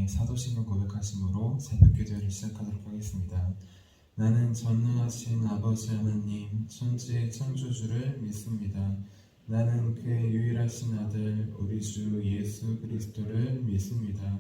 함께 사도신을 고백하심으로 새벽 기도를 시작하도록 하겠습니다. 나는 전능하신 아버지 하나님 천지의 창조주를 믿습니다. 나는 그의 유일하신 아들 우리 주 예수 그리스도를 믿습니다.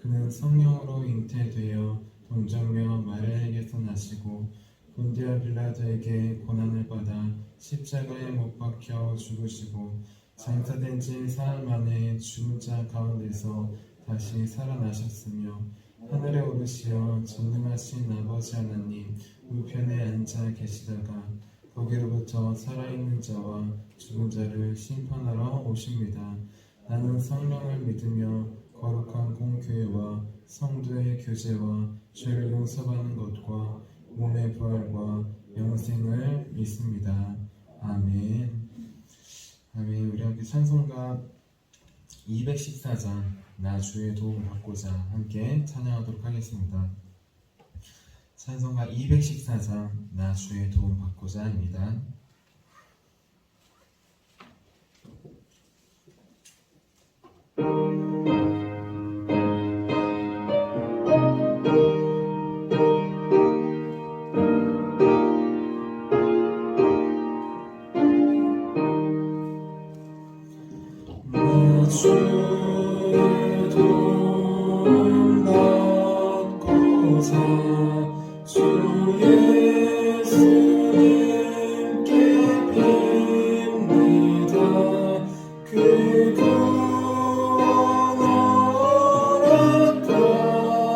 그는 성령으로 잉태되어 동정녀 마리아에게서 나시고 본디아 빌라도에게 고난을 받아 십자가에 못 박혀 죽으시고 장사된 지 사흘 만에 죽은 자 가운데서 다시 살아나셨으며 하늘에 오르시어 전능하신 아버지 하나님 우편에 앉아 계시다가 거기로부터 살아있는 자와 죽은 자를 심판하러 오십니다. 나는 성령을 믿으며 거룩한 공교회와 성도의 교제와 죄를 용서받는 것과 몸의 부활과 영생을 믿습니다. 아멘. 아멘. 우리 함께 찬송가 214장 나 주의 도움을 받고자 함께 찬양하도록 하겠습니다. 찬송가 214장 나 주의 도움 받고자 합니다. 주의 도움 받고자 주 예수님께 빕니다. 그 구원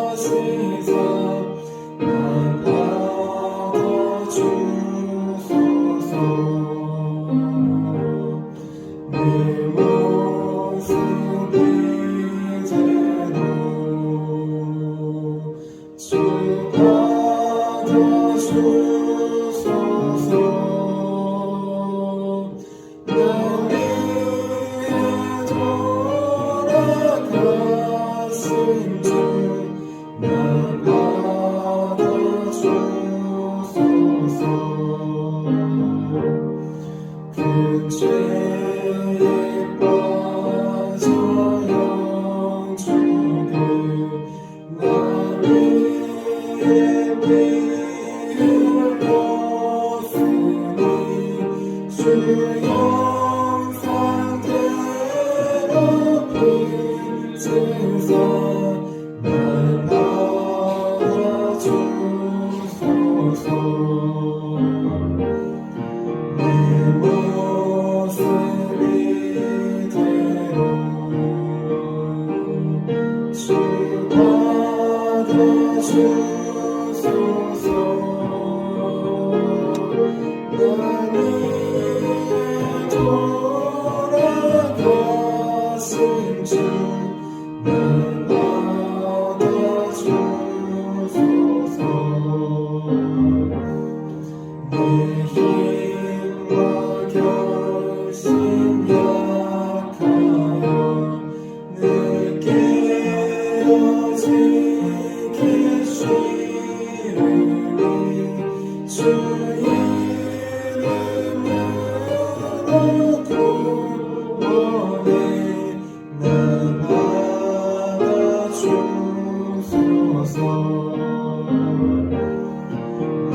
허락하시사 날 받아주소서. 내 모습 이제로 주 받아주소서. 날 위해 돌아가신 주 날 받아주소서. 그 죄에 빠져 영주그 날 위해 피 흘렸으니 주 형상대로 빚으사 날 받아주소서. 내 모습 이대로 주 받아주소서. 날 위해 돌아가신 주 날 받아주소서. 내 힘과 결심 약하여 늦게 깨어지기 쉬우니 주 이름으로 구원해 날 받아주소서. 내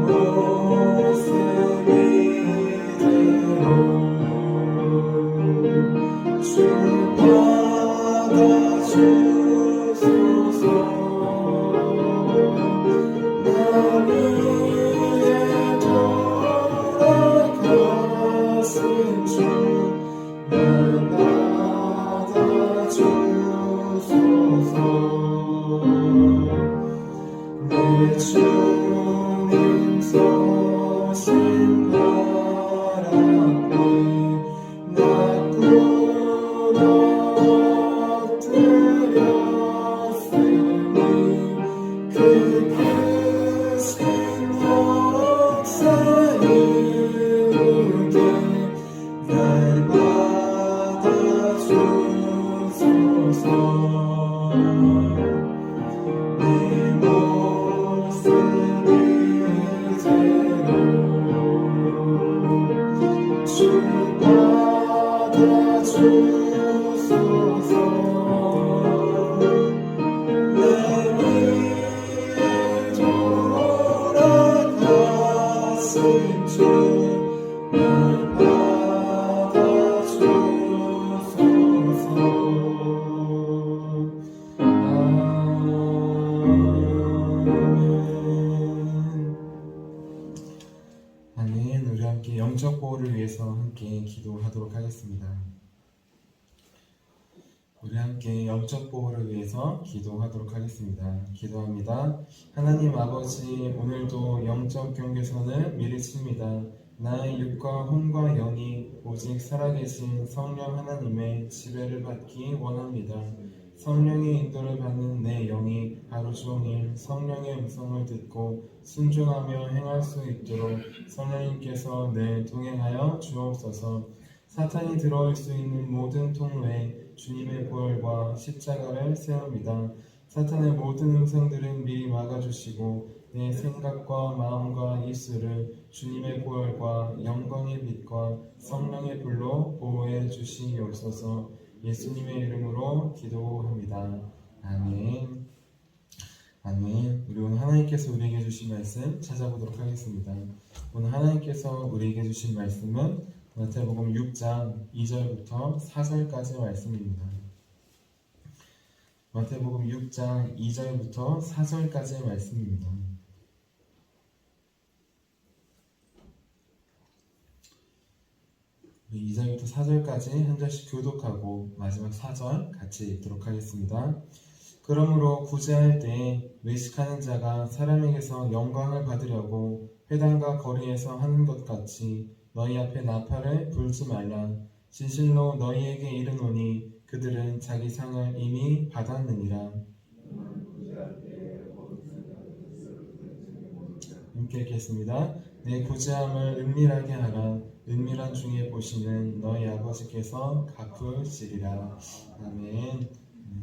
모습 이대로 주 받아주소서. 날 위해 돌아가신 주 날 받아주소서. 내 주님 서신 발 앞에 나 굳어 엎드렸으니 그 크신 역사 이루게 날 받아주소서. 내 모습 이제로 주 받아주소서. 함께 영적 보호를 위해서 기도하도록 하겠습니다. 기도합니다. 하나님 아버지, 오늘도 영적 경계선을 미리 칩니다. 나의 육과 혼과 영이 오직 살아계신 성령 하나님의 지배를 받기 원합니다. 성령의 인도를 받는 내 영이 하루 종일 성령의 음성을 듣고 순종하며 행할 수 있도록 성령님께서 늘 동행하여 주옵소서. 사탄이 들어올 수 있는 모든 통로에 주님의 보혈과 십자가를 세웁니다. 사탄의 모든 음성들은 미리 막아주시고 내 생각과 마음과 입술을 주님의 보혈과 영광의 빛과 성령의 불로 보호해 주시옵소서. 예수님의 이름으로 기도합니다. 아멘. 아멘. 우리 오늘 하나님께서 우리에게 주신 말씀 찾아보도록 하겠습니다. 오늘 하나님께서 우리에게 주신 말씀은 마태복음 6장 2절부터 4절까지의 말씀입니다. 마태복음 6장 2절부터 4절까지의 말씀입니다. 우리 2절부터 4절까지 한 절씩 교독하고 마지막 4절 같이 읽도록 하겠습니다. 그러므로 구제할 때 외식하는 자가 사람에게서 영광을 받으려고 회당과 거리에서 하는 것 같이 너희 앞에 나팔을 불지 말라. 진실로 너희에게 이르노니 그들은 자기 상을 이미 받았느니라. 함께 읽겠습니다. 내 구제함을 은밀하게 하라. 은밀한 중에 보시는 너희 아버지께서 갚으시리라. 아멘.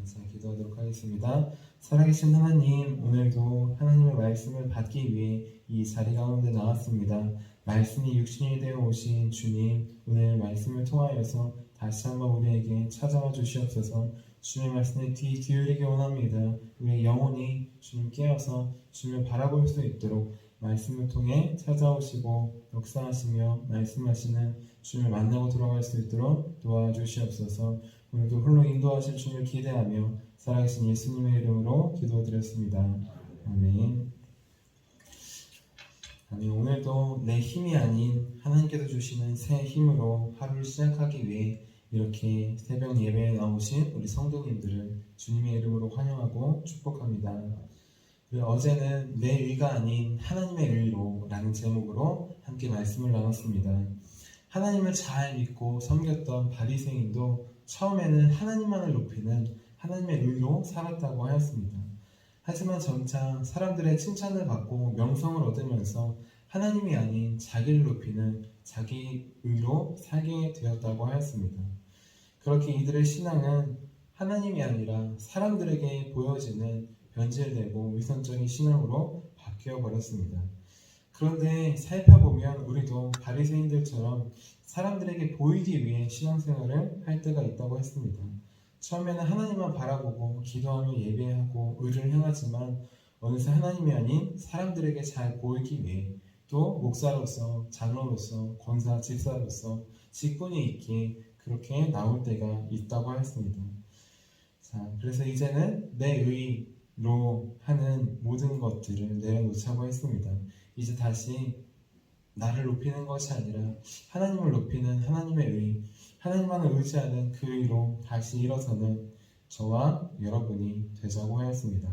자, 기도하도록 하겠습니다. 살아계신 하나님, 오늘도 하나님의 말씀을 받기 위해 이 자리 가운데 나왔습니다. 말씀이 육신이 되어 오신 주님, 오늘 말씀을 통하여서 다시 한번 우리에게 찾아와 주시옵소서. 주님의 말씀에 귀 기울이기 원합니다. 우리의 영혼이 주님 깨어서 주님을 바라볼 수 있도록 말씀을 통해 찾아오시고 역사하시며 말씀하시는 주님을 만나고 돌아갈 수 있도록 도와주시옵소서. 오늘도 홀로 인도하실 주님을 기대하며 살아계신 예수님의 이름으로 기도드렸습니다. 아멘. 아멘. 오늘도 내 힘이 아닌 하나님께서 주시는 새 힘으로 하루를 시작하기 위해 이렇게 새벽 예배에 나오신 우리 성도님들을 주님의 이름으로 환영하고 축복합니다. 어제는 내 의가 아닌 하나님의 의로 라는 제목으로 함께 말씀을 나눴습니다. 하나님을 잘 믿고 섬겼던 바리새인도 처음에는 하나님만을 높이는 하나님의 의로 살았다고 하였습니다. 하지만 점차 사람들의 칭찬을 받고 명성을 얻으면서 하나님이 아닌 자기를 높이는 자기 의로 살게 되었다고 하였습니다. 그렇게 이들의 신앙은 하나님이 아니라 사람들에게 보여지는 변질되고 위선적인 신앙으로 바뀌어 버렸습니다. 그런데 살펴보면 우리도 바리새인들처럼 사람들에게 보이기 위해 신앙생활을 할 때가 있다고 했습니다. 처음에는 하나님만 바라보고 기도하며 예배하고 의를 행하지만 어느새 하나님이 아닌 사람들에게 잘 보이기 위해 또 목사로서 장로로서 권사 집사로서 직분이 있기에 그렇게 나올 때가 있다고 하였습니다. 자, 그래서 이제는 내 의로 하는 모든 것들을 내려놓자고 했습니다. 이제 다시 나를 높이는 것이 아니라 하나님을 높이는 하나님의 의, 하나님만을 의지하는 그 의로 다시 일어서는 저와 여러분이 되자고 하였습니다.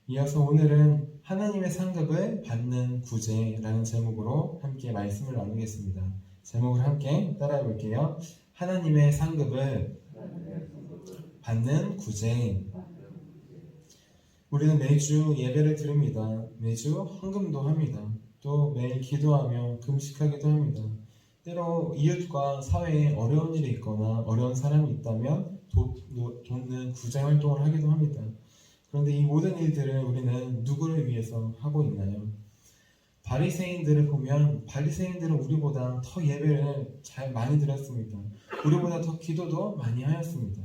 이어서 오늘은 하나님의 상급을 받는 구제라는 제목으로 함께 말씀을 나누겠습니다. 제목을 함께 따라해 볼게요. 하나님의 상급을 받는 구제. 우리는 매주 예배를 드립니다. 매주 헌금도 합니다. 또 매일 기도하며 금식하기도 합니다. 때로 이웃과 사회에 어려운 일이 있거나 어려운 사람이 있다면 돕는 구제 활동을 하기도 합니다. 그런데 이 모든 일들을 우리는 누구를 위해서 하고 있나요? 바리새인들을 보면 바리새인들은 우리보다 더 예배를 잘 많이 드렸습니다. 우리보다 더 기도도 많이 하였습니다.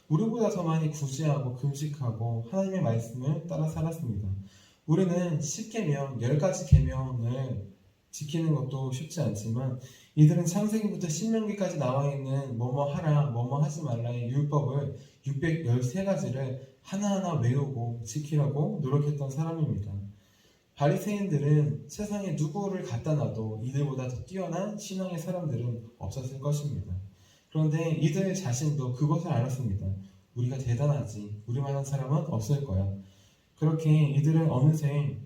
우리보다 더 많이 구제하고 금식하고 하나님의 말씀을 따라 살았습니다. 우리는 10계명, 10가지 계명을 지키는 것도 쉽지 않지만 이들은 창세기부터 신명기까지 나와 있는 뭐뭐 하라, 뭐뭐 하지 말라의 율법을 613가지를 하나하나 외우고 지키려고 노력했던 사람입니다. 바리새인들은 세상에 누구를 갖다 놔도 이들보다 더 뛰어난 신앙의 사람들은 없었을 것입니다. 그런데 이들 자신도 그것을 알았습니다. 우리가 대단하지, 우리만한 사람은 없을 거야. 그렇게 이들은 어느새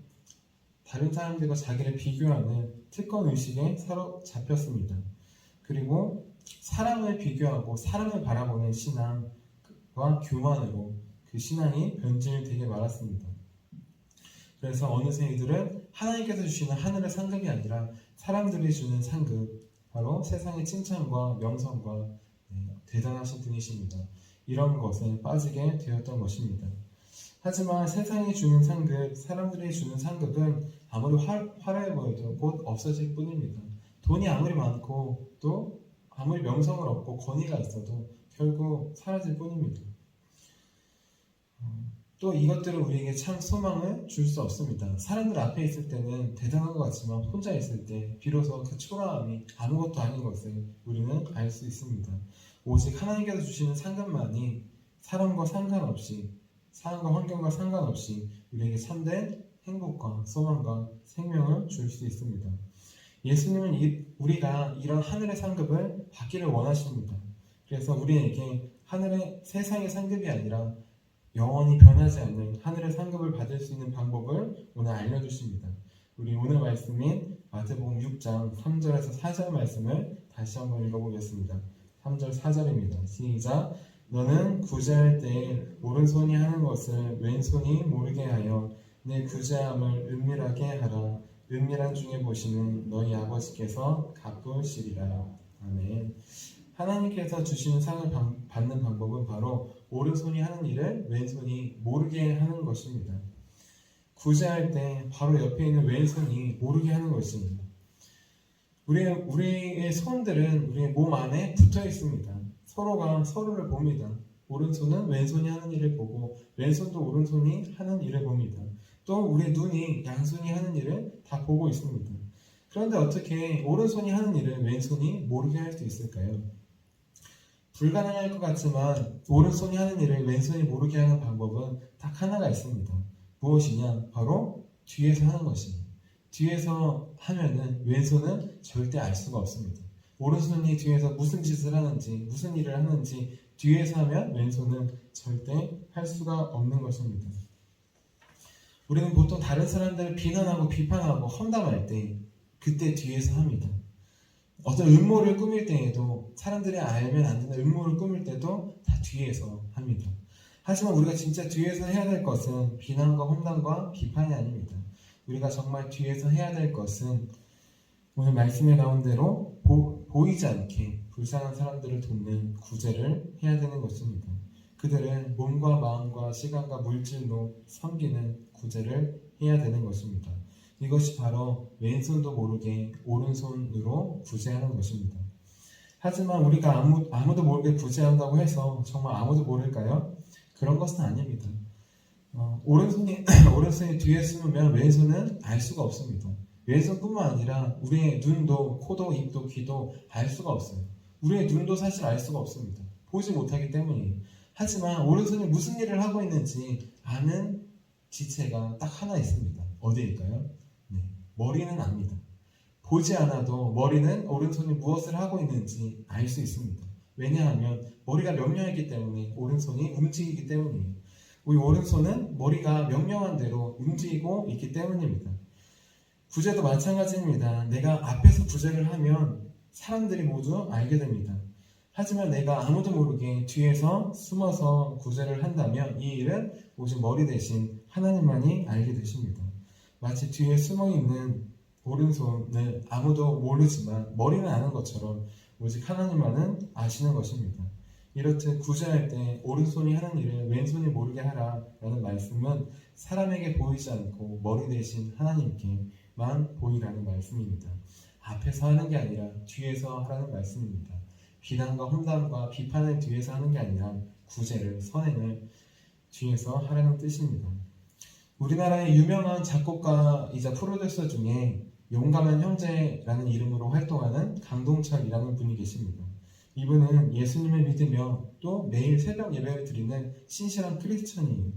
다른 사람들과 자기를 비교하는 특권 의식에 사로잡혔습니다. 그리고 사람을 비교하고 사람을 바라보는 신앙과 교만으로 그 신앙이 변질되게 말았습니다. 그래서 어느새 이들은 하나님께서 주시는 하늘의 상급이 아니라 사람들이 주는 상급, 바로 세상의 칭찬과 명성과 대단하신 분이십니다. 이런 것에 빠지게 되었던 것입니다. 하지만 세상이 주는 상급, 사람들이 주는 상급은 아무리 화려해 보여도 곧 없어질 뿐입니다. 돈이 아무리 많고 또 아무리 명성을 얻고 권위가 있어도 결국 사라질 뿐입니다. 또 이것들은 우리에게 참 소망을 줄 수 없습니다. 사람들 앞에 있을 때는 대단한 것 같지만 혼자 있을 때 비로소 그 초라함이 아무것도 아닌 것을 우리는 알 수 있습니다. 오직 하나님께서 주시는 상급만이 사람과 상관없이, 상황과 환경과 상관없이 우리에게 참된 행복과 소망과 생명을 줄 수 있습니다. 예수님은 우리가 이런 하늘의 상급을 받기를 원하십니다. 그래서 우리에게 세상의 상급이 아니라 영원히 변하지 않는 하늘의 상급을 받을 수 있는 방법을 오늘 알려주십니다. 우리 오늘 말씀인 마태복음 6장 3절에서 4절 말씀을 다시 한번 읽어보겠습니다. 3절 4절입니다. 시작. 너는 구제할 때 오른손이 하는 것을 왼손이 모르게 하여 내 구제함을 은밀하게 하라. 은밀한 중에 보시는 너희 아버지께서 갚으시리라. 아멘. 하나님께서 주시는 상을 받는 방법은 바로 오른손이 하는 일을 왼손이 모르게 하는 것입니다. 구제할 때 바로 옆에 있는 왼손이 모르게 하는 것입니다. 우리의 손들은 우리의 몸 안에 붙어 있습니다. 서로가 서로를 봅니다. 오른손은 왼손이 하는 일을 보고 왼손도 오른손이 하는 일을 봅니다. 또 우리의 눈이 양손이 하는 일을 다 보고 있습니다. 그런데 어떻게 오른손이 하는 일을 왼손이 모르게 할 수 있을까요? 불가능할 것 같지만 오른손이 하는 일을 왼손이 모르게 하는 방법은 딱 하나가 있습니다. 무엇이냐? 바로 뒤에서 하는 것입니다. 뒤에서 하면은 왼손은 절대 알 수가 없습니다. 오른손이 뒤에서 무슨 짓을 하는지, 무슨 일을 하는지 뒤에서 하면 왼손은 절대 할 수가 없는 것입니다. 우리는 보통 다른 사람들을 비난하고 비판하고 험담할 때 그때 뒤에서 합니다. 어떤 음모를 꾸밀 때에도 사람들이 알면 안 되는 음모를 꾸밀 때도 다 뒤에서 합니다. 하지만 우리가 진짜 뒤에서 해야 될 것은 비난과 험담과 비판이 아닙니다. 우리가 정말 뒤에서 해야 될 것은 오늘 말씀에 나온 대로 보이지 않게 불쌍한 사람들을 돕는 구제를 해야 되는 것입니다. 그들은 몸과 마음과 시간과 물질로 섬기는 구제를 해야 되는 것입니다. 이것이 바로 왼손도 모르게 오른손으로 구제하는 것입니다. 하지만 우리가 아무도 모르게 구제한다고 해서 정말 아무도 모를까요? 그런 것은 아닙니다. 오른손이 뒤에 숨으면 왼손은 알 수가 없습니다. 왼손뿐만 아니라 우리의 눈도, 코도, 입도, 귀도 알 수가 없어요. 우리의 눈도 사실 알 수가 없습니다. 보지 못하기 때문이에요. 하지만 오른손이 무슨 일을 하고 있는지 아는 지체가 딱 하나 있습니다. 어디일까요? 머리는 압니다. 보지 않아도 머리는 오른손이 무엇을 하고 있는지 알 수 있습니다. 왜냐하면 머리가 명령했기 때문에 오른손이 움직이기 때문이에요. 우리 오른손은 머리가 명령한 대로 움직이고 있기 때문입니다. 구제도 마찬가지입니다. 내가 앞에서 구제를 하면 사람들이 모두 알게 됩니다. 하지만 내가 아무도 모르게 뒤에서 숨어서 구제를 한다면 이 일은 오직 머리 대신 하나님만이 알게 되십니다. 마치 뒤에 숨어있는 오른손을 아무도 모르지만 머리는 아는 것처럼 오직 하나님만은 아시는 것입니다. 이렇듯 구제할 때 오른손이 하는 일을 왼손이 모르게 하라 라는 말씀은 사람에게 보이지 않고 머리 대신 하나님께만 보이라는 말씀입니다. 앞에서 하는 게 아니라 뒤에서 하라는 말씀입니다. 비난과 험담과 비판을 뒤에서 하는 게 아니라 구제를, 선행을 뒤에서 하라는 뜻입니다. 우리나라의 유명한 작곡가이자 프로듀서 중에 용감한 형제라는 이름으로 활동하는 강동철이라는 분이 계십니다. 이분은 예수님을 믿으며 또 매일 새벽 예배를 드리는 신실한 크리스천이에요.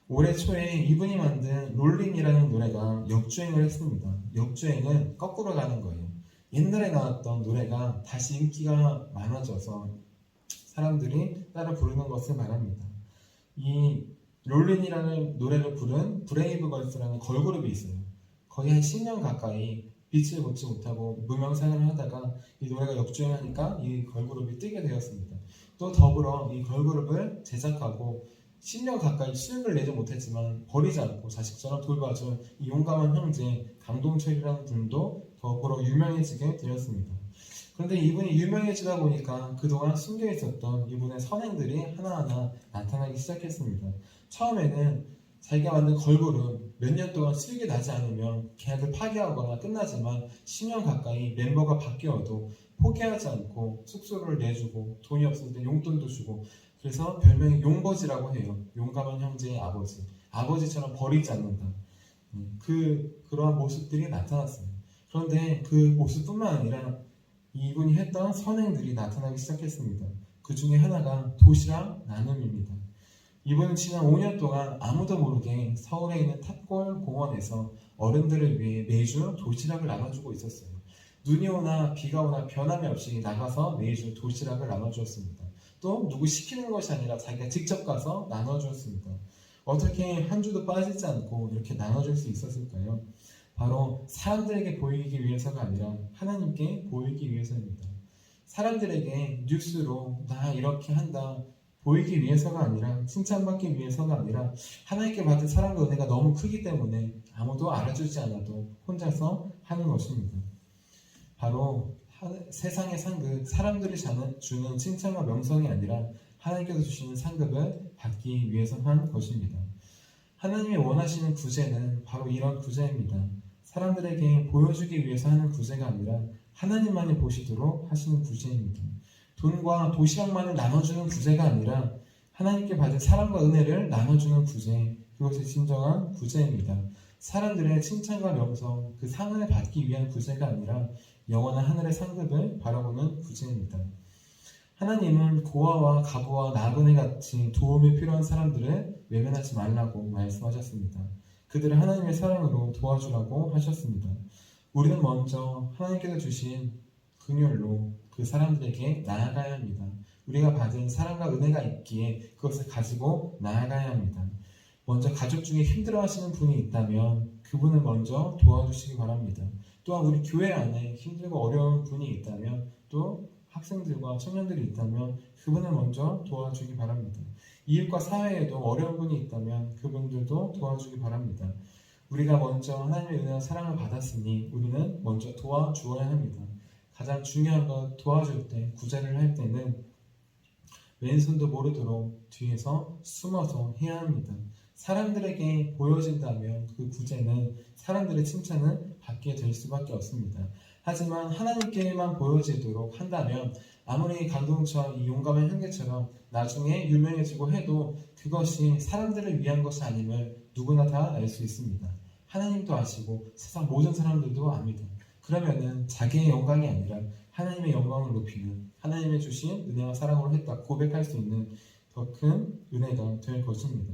올해 초에 이분이 만든 롤링이라는 노래가 역주행을 했습니다. 역주행은 거꾸로 가는 거예요. 옛날에 나왔던 노래가 다시 인기가 많아져서 사람들이 따라 부르는 것을 말합니다. 이 롤린이라는 노래를 부른 브레이브걸스라는 걸그룹이 있어요. 거의 한 10년 가까이 빛을 보지 못하고 무명상을 하다가 이 노래가 역주행하니까 이 걸그룹이 뜨게 되었습니다. 또 더불어 이 걸그룹을 제작하고 10년 가까이 수익을 내지 못했지만 버리지 않고 자식처럼 돌봐준 이 용감한 형제 강동철이라는 분도 더불어 유명해지게 되었습니다. 그런데 이분이 유명해지다 보니까 그동안 숨겨 있었던 이분의 선행들이 하나하나 나타나기 시작했습니다. 처음에는 자기가 만든 걸그룹 몇 년 동안 수익이 나지 않으면 계약을 파기하거나 끝나지만 10년 가까이 멤버가 바뀌어도 포기하지 않고 숙소를 내주고 돈이 없을 때 용돈도 주고 그래서 별명이 용버지라고 해요. 용감한 형제의 아버지. 아버지처럼 버리지 않는다. 그러한 모습들이 나타났어요. 그런데 그 모습뿐만 아니라 이분이 했던 선행들이 나타나기 시작했습니다. 그 중에 하나가 도시락 나눔입니다. 이분은 지난 5년 동안 아무도 모르게 서울에 있는 탑골 공원에서 어른들을 위해 매주 도시락을 나눠주고 있었어요. 눈이 오나 비가 오나 변함이 없이 나가서 매주 도시락을 나눠주었습니다. 또 누구 시키는 것이 아니라 자기가 직접 가서 나눠주었습니다. 어떻게 한 주도 빠지지 않고 이렇게 나눠줄 수 있었을까요? 바로 사람들에게 보이기 위해서가 아니라 하나님께 보이기 위해서입니다. 사람들에게 뉴스로 나 이렇게 한다 보이기 위해서가 아니라 칭찬받기 위해서가 아니라 하나님께 받은 사랑과 은혜가 너무 크기 때문에 아무도 알아주지 않아도 혼자서 하는 것입니다. 바로 세상의 상급, 사람들이 주는 칭찬과 명성이 아니라 하나님께서 주시는 상급을 받기 위해서 한 것입니다. 하나님이 원하시는 구제는 바로 이런 구제입니다. 사람들에게 보여주기 위해서 하는 구제가 아니라 하나님만이 보시도록 하시는 구제입니다. 돈과 도시락만을 나눠주는 구제가 아니라 하나님께 받은 사랑과 은혜를 나눠주는 구제, 그것이 진정한 구제입니다. 사람들의 칭찬과 명성, 그 상을 받기 위한 구제가 아니라 영원한 하늘의 상급을 바라보는 구제입니다. 하나님은 고아와 가부와 나그네 같이 도움이 필요한 사람들을 외면하지 말라고 말씀하셨습니다. 그들을 하나님의 사랑으로 도와주라고 하셨습니다. 우리는 먼저 하나님께서 주신 긍휼로 그 사람들에게 나아가야 합니다. 우리가 받은 사랑과 은혜가 있기에 그것을 가지고 나아가야 합니다. 먼저 가족 중에 힘들어하시는 분이 있다면 그분을 먼저 도와주시기 바랍니다. 또한 우리 교회 안에 힘들고 어려운 분이 있다면 또 학생들과 청년들이 있다면 그분을 먼저 도와주기 바랍니다. 이웃과 사회에도 어려운 분이 있다면 그분들도 도와주기 바랍니다. 우리가 먼저 하나님의 은혜와 사랑을 받았으니 우리는 먼저 도와주어야 합니다. 가장 중요한 건 도와줄 때, 구제를 할 때는 왼손도 모르도록 뒤에서 숨어서 해야 합니다. 사람들에게 보여진다면 그 구제는 사람들의 칭찬을 받게 될 수밖에 없습니다. 하지만 하나님께만 보여지도록 한다면 아무리 강동철 이 용감한 형제처럼 나중에 유명해지고 해도 그것이 사람들을 위한 것이 아님을 누구나 다 알 수 있습니다. 하나님도 아시고 세상 모든 사람들도 압니다. 그러면은 자기의 영광이 아니라 하나님의 영광을 높이는 하나님의 주신 은혜와 사랑으로 했다 고백할 수 있는 더 큰 은혜가 될 것입니다.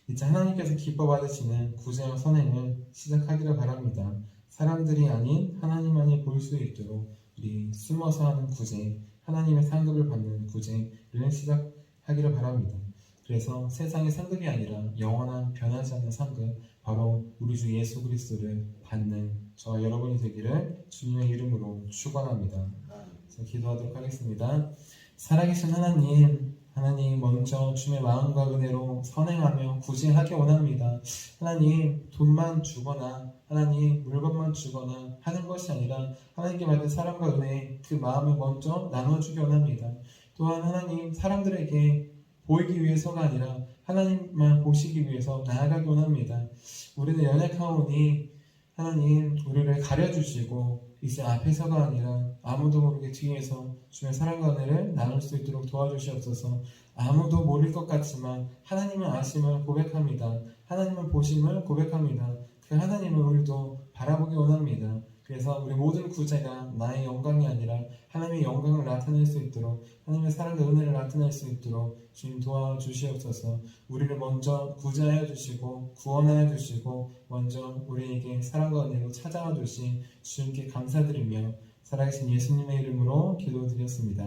이제 하나님께서 기뻐 받으시는 구제와 선행을 시작하기를 바랍니다. 사람들이 아닌 하나님만이 볼 수 있도록 우리 숨어서 하는 구제, 하나님의 상급을 받는 구제를 시작하기를 바랍니다. 그래서 세상의 상급이 아니라 영원한 변하지 않는 상급, 바로 우리 주 예수 그리스도를 받는 저와 여러분이 되기를 주님의 이름으로 축원합니다. 기도하도록 하겠습니다. 살아계신 하나님 먼저 주님의 마음과 은혜로 선행하며 구제하기 원합니다. 하나님 돈만 주거나 하나님 물건만 주거나 하는 것이 아니라 하나님께 받은 사랑과 은혜 그 마음을 먼저 나눠주기 원합니다. 또한 하나님 사람들에게 보이기 위해서가 아니라 하나님만 보시기 위해서 나아가기 원합니다. 우리는 연약하오니 하나님 우리를 가려주시고 이제 앞에서가 아니라 아무도 모르게 뒤에서 주의 사랑과 은혜를 나눌 수 있도록 도와주시옵소서. 아무도 모를 것 같지만 하나님은 아심을 고백합니다. 하나님은 보심을 고백합니다. 그 하나님을 우리도 바라보기 원합니다. 그래서 우리 모든 구제가 나의 영광이 아니라 하나님의 영광을 나타낼 수 있도록 하나님의 사랑과 은혜를 나타낼 수 있도록 주님 도와주시옵소서. 우리를 먼저 구제하여 주시고 구원하여 주시고 먼저 우리에게 사랑과 은혜로 찾아와 주신 주님께 감사드리며 살아계신 예수님의 이름으로 기도드렸습니다.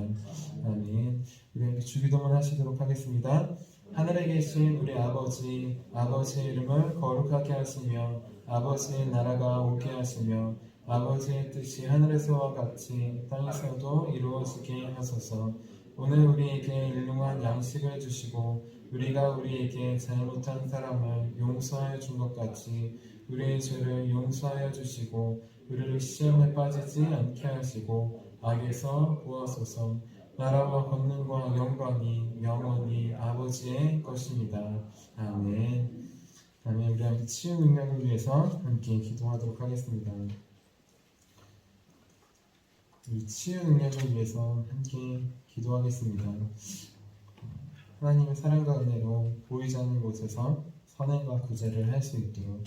아멘. 우리 함께 주기도문 하시도록 하겠습니다. 하늘에 계신 우리 아버지, 아버지의 이름을 거룩하게 하시며 아버지의 나라가 오게 하시며 아버지의 뜻이 하늘에서와 같이 땅에서도 이루어지게 하소서. 오늘 우리에게 일용할 양식을 주시고 우리가 우리에게 잘못한 사람을 용서하여 준 것 같이 우리의 죄를 용서하여 주시고 우리를 시험에 빠지지 않게 하시고 악에서 구하소서. 나라와 권능과 영광이 영원히 아버지의 것입니다. 아멘. 아멘. 우리 함께 치유 능력을 위해서 함께 기도하도록 하겠습니다. 우리 치유 능력을 위해서 함께 기도하겠습니다. 하나님의 사랑과 은혜로 보이지 않는 곳에서 선행과 구제를 할 수 있도록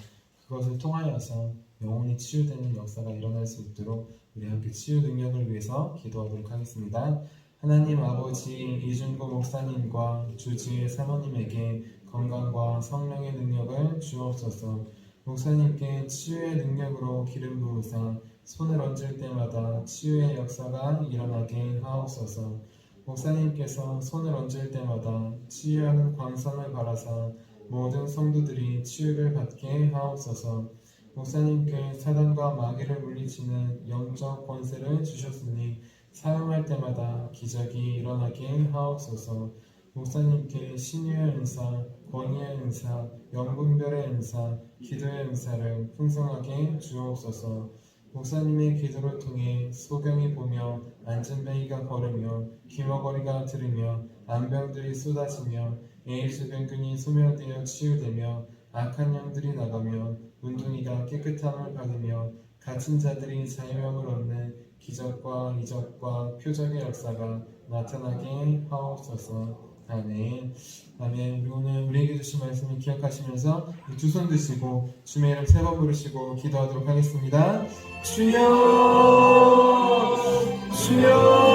그것을 통하여서 영혼이 치유되는 역사가 일어날 수 있도록 우리 함께 치유 능력을 위해서 기도하도록 하겠습니다. 하나님 아버지 이준구 목사님과 주지의 사모님에게 건강과 성령의 능력을 주옵소서. 목사님께 치유의 능력으로 기름 부으사 손을 얹을 때마다 치유의 역사가 일어나게 하옵소서. 목사님께서 손을 얹을 때마다 치유하는 광선을 바라사 모든 성도들이 치유를 받게 하옵소서. 목사님께 사단과 마귀를 물리치는 영적 권세를 주셨으니 사용할 때마다 기적이 일어나게 하옵소서. 목사님께 신유의 은사, 권위의 은사, 영분별의 은사, 기도의 은사를 풍성하게 주옵소서. 목사님의 기도를 통해 소경이 보며 안진뱅이가 걸으며 귀머거리가 들으며 안병들이 쏟아지며 에이즈 병균이 소멸되어 치유되며 악한 영들이 나가며 문둥이가 깨끗함을 받으며 갇힌 자들이 자유함을 얻는 기적과 이적과 표적의 역사가 나타나게 하옵소서. 아멘. 아멘. 우리 오늘 우리에게 주신 말씀을 기억하시면서 두 손 드시고 주의 이름 세 번 부르시고 기도하도록 하겠습니다. 주여, 주여.